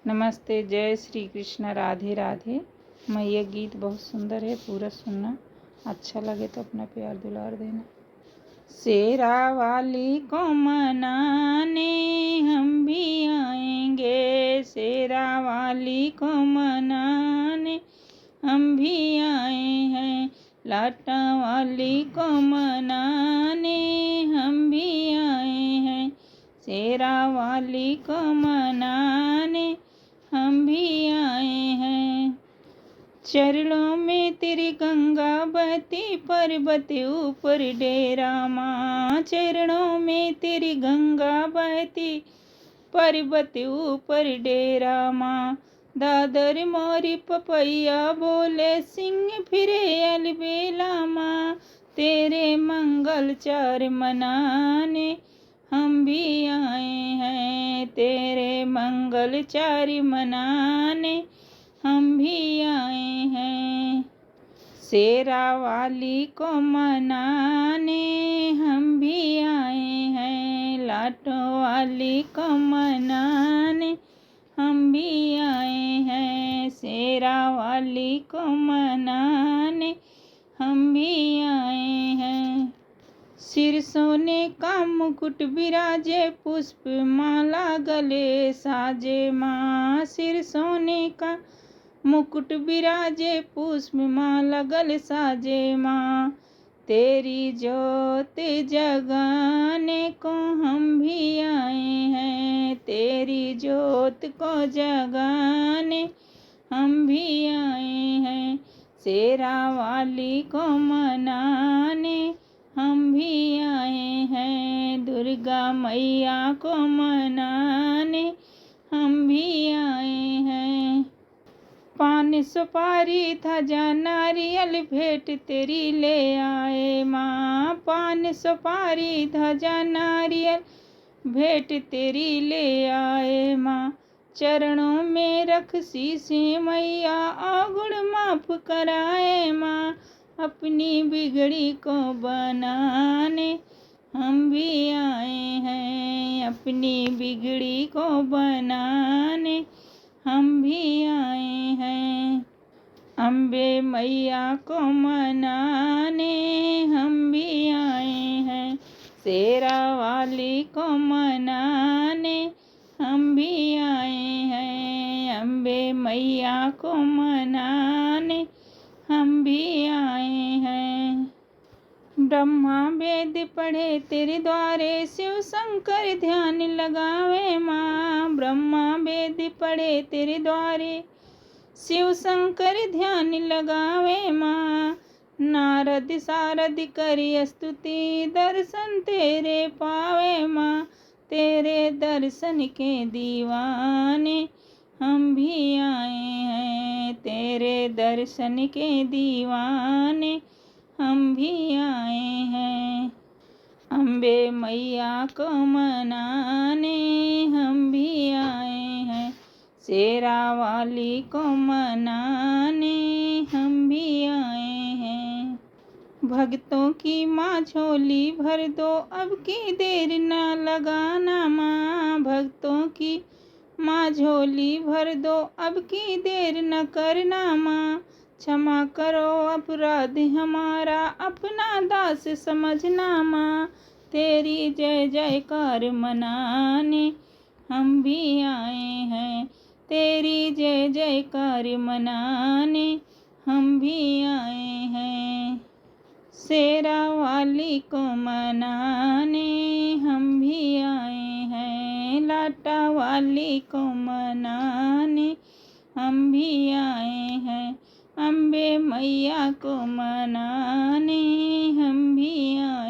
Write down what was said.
नमस्ते, जय श्री कृष्ण, राधे राधे। मैं ये गीत बहुत सुंदर है, पूरा सुनना। अच्छा लगे तो अपना प्यार दुलार देना। शेरा वाली को मनाने हम भी आएंगे, शेरा वाली को मनाने हम भी आए हैं, लाटा वाली को मनाने हम भी आए हैं, शेरा वाली को मनाने हम भी आए हैं। चरणों में तेरी गंगा बहती, पर्वत ऊपर डेरा माँ। चरणों में तेरी गंगा बहती, पर्वत ऊपर डेरा माँ। दादर मोरी पपैया बोले, सिंह फिरे अलबेला माँ। तेरे मंगल चार मनाने हम भी आए हैं, तेरे मंगल चार मनाने हम भी आए हैं। शेरा वाली को मनाने हम भी आए हैं, लाटों वाली को मनाने हम भी आए हैं, शेरा वाली को मनाने हम भी आए हैं। सिर सोने का मुकुट विराजे, पुष्प माला गले साजे माँ। सिर सोने का मुकुट विराजे, पुष्प माला गले साजे माँ। तेरी ज्योत जगाने को हम भी आए हैं, तेरी ज्योत को जगाने हम भी आए हैं, शेरा वाली को मनाने हम भी आए हैं, दुर्गा मैया को मनाने हम भी आए हैं। पान सुपारी धजा नारियल भेंट तेरी ले आए माँ। पान सुपारी धजा नारियल भेंट तेरी ले आए माँ। चरणों में रख शीशे मैया, अवगुण माफ कराए माँ। अपनी बिगड़ी को बनाने हम भी आए हैं, अपनी बिगड़ी को बनाने हम भी आए हैं। अम्बे मैया को मनाने हम भी आए हैं, शेरा वाली को मनाने हम भी आए हैं, अम्बे मैया को मनाने हम भी आए हैं। ब्रह्मा वेद पढ़े तेरे द्वारे, शिव शंकर ध्यान लगावे माँ। ब्रह्मा वेद पढ़े तेरे द्वारे, शिव शंकर ध्यान लगावे माँ। नारद सारद करी स्तुति, दर्शन तेरे पावे माँ। तेरे दर्शन के दीवाने हम भी आए हैं, तेरे दर्शन के दीवाने हम भी आए हैं। अम्बे मैया को मनाने हम भी आए हैं, शेरा वाली को मनाने हम भी आए हैं। भक्तों की माँ झोली भर दो, अब की देर ना लगाना माँ। भक्तों की माँ झोली भर दो, अब की देर न करना माँ। क्षमा करो अपराध हमारा, अपना दास समझना माँ। तेरी जय जयकार मनाने हम भी आए हैं, तेरी जय जयकार मनाने हम भी आए हैं, शेरा वाली को मनाने हम भी आए हैं, लाटा वाली को मनाने हम भी आए हैं, अम्बे मैया को मनाने हम भी आए